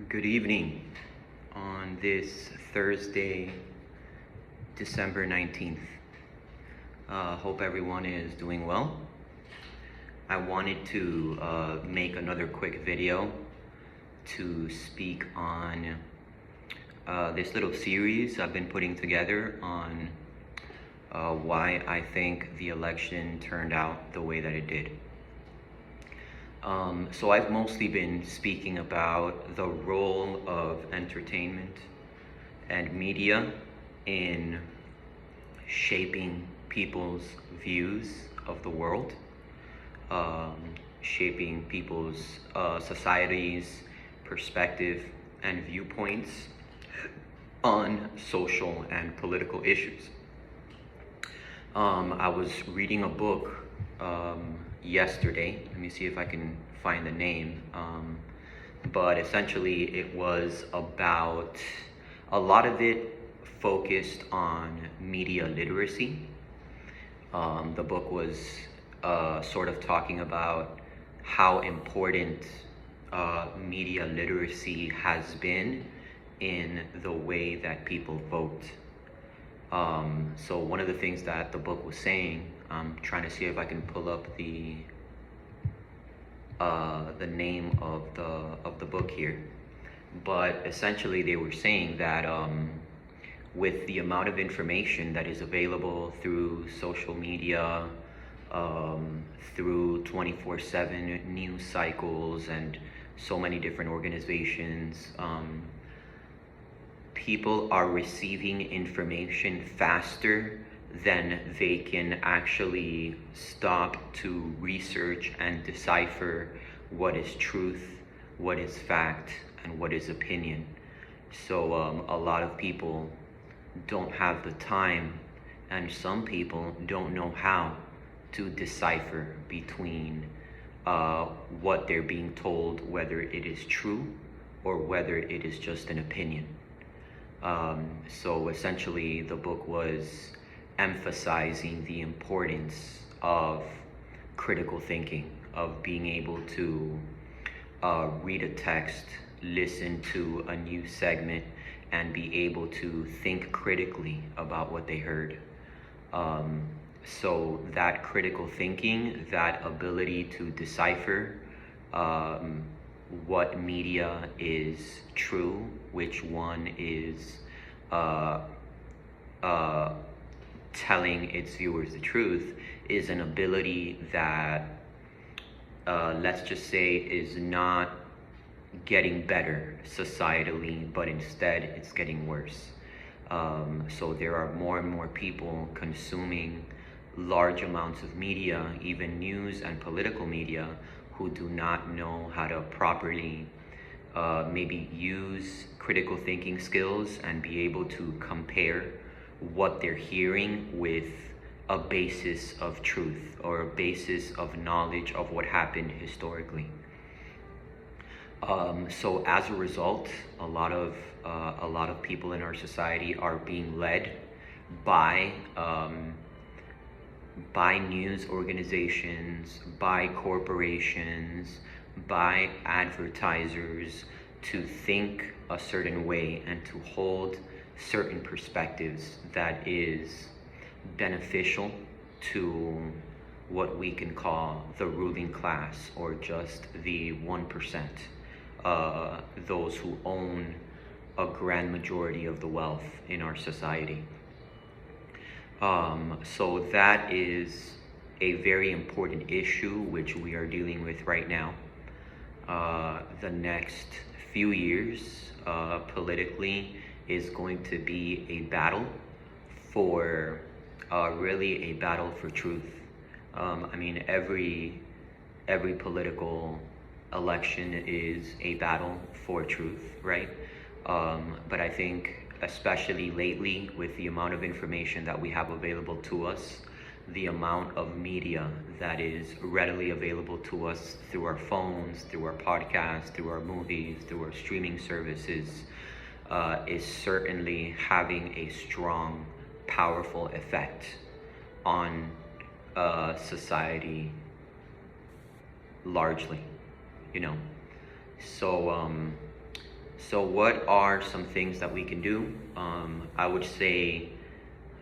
Good evening on this Thursday, December 19th. Hope everyone is doing well. I wanted to make another quick video to speak on this little series I've been putting together on why I think the election turned out the way that it did. So I've mostly been speaking about the role of entertainment and media in shaping people's views of the world, shaping people's societies, perspective, and viewpoints on social and political issues. I was reading a book yesterday. Let me see if I can find the name. But essentially it was about, a lot of it focused on media literacy. The book was sort of talking about how important media literacy has been in the way that people vote. So one of the things that the book was saying, I'm trying to see if I can pull up the name of the book here, but essentially they were saying that with the amount of information that is available through social media, through 24/7 news cycles and so many different organizations, people are receiving information faster than they can actually stop to research and decipher what is truth, what is fact, and what is opinion. So a lot of people don't have the time, and some people don't know how to decipher between what they're being told, whether it is true or whether it is just an opinion. So essentially the book was emphasizing the importance of critical thinking, of being able to read a text, listen to a news segment, and be able to think critically about what they heard. So that critical thinking, that ability to decipher what media is true, which one is telling its viewers the truth, is an ability that, let's just say, is not getting better societally, but instead it's getting worse. So there are more and more people consuming large amounts of media, even news and political media, who do not know how to properly maybe use critical thinking skills and be able to compare what they're hearing with a basis of truth or a basis of knowledge of what happened historically. So as a result, a lot of people in our society are being led by news organizations, by corporations, by advertisers to think a certain way and to hold certain perspectives that is beneficial to what we can call the ruling class, or just the 1%, those who own a grand majority of the wealth in our society. So that is a very important issue which we are dealing with right now. The next few years politically is going to be a battle for really a battle for truth. I mean, every political election is a battle for truth, right? But I think especially lately, with the amount of information that we have available to us, the amount of media that is readily available to us through our phones, through our podcasts, through our movies, through our streaming services, is certainly having a strong, powerful effect on society largely, you know. So So what are some things that we can do? I would say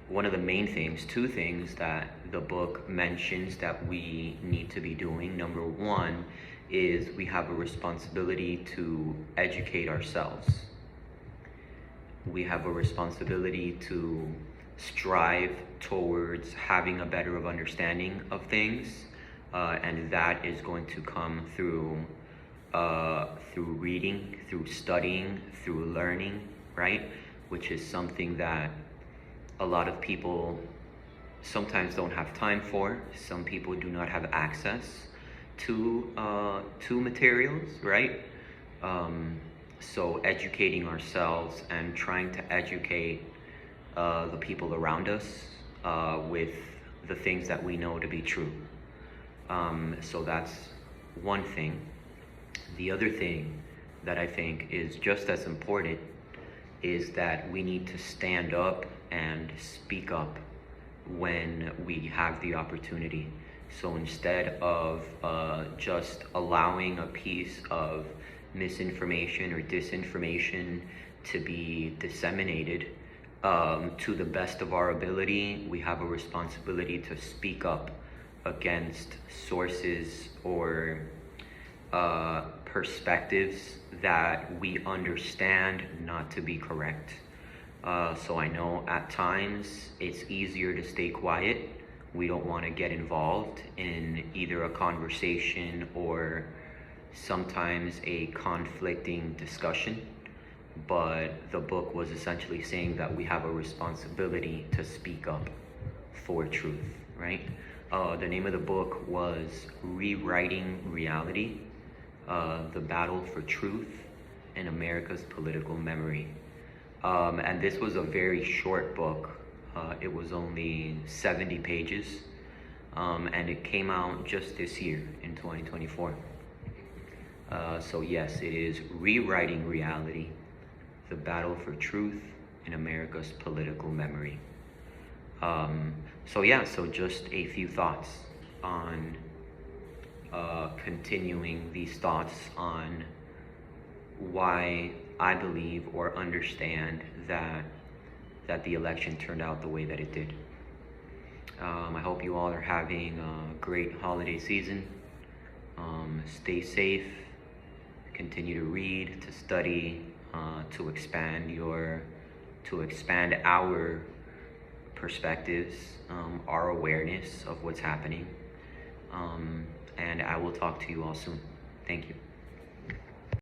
one of the main things, two things that the book mentions that we need to be doing. Number one is we have a responsibility to educate ourselves. We have a responsibility to strive towards having a better of understanding of things, and that is going to come through reading, through studying, through learning, right? Which is something that a lot of people sometimes don't have time for. Some people do not have access to materials, right? So educating ourselves and trying to educate the people around us with the things that we know to be true. So that's one thing. The other thing that I think is just as important is that we need to stand up and speak up when we have the opportunity. So instead of just allowing a piece of misinformation or disinformation to be disseminated, to the best of our ability, we have a responsibility to speak up against sources or perspectives that we understand not to be correct. So I know at times it's easier to stay quiet. We don't want to get involved in either a conversation or sometimes a conflicting discussion. But the book was essentially saying that we have a responsibility to speak up for truth, right? The name of the book was Rewriting Reality, The Battle for Truth in America's Political Memory. And this was a very short book. It was only 70 pages, and it came out just this year in 2024. So yes, it is Rewriting Reality, The Battle for Truth in America's Political Memory. So just a few thoughts on continuing these thoughts on why I believe or understand that the election turned out the way that it did. I hope you all are having a great holiday season. Stay safe, continue to read, to study, to expand our perspectives, our awareness of what's happening. And I will talk to you all soon. Thank you.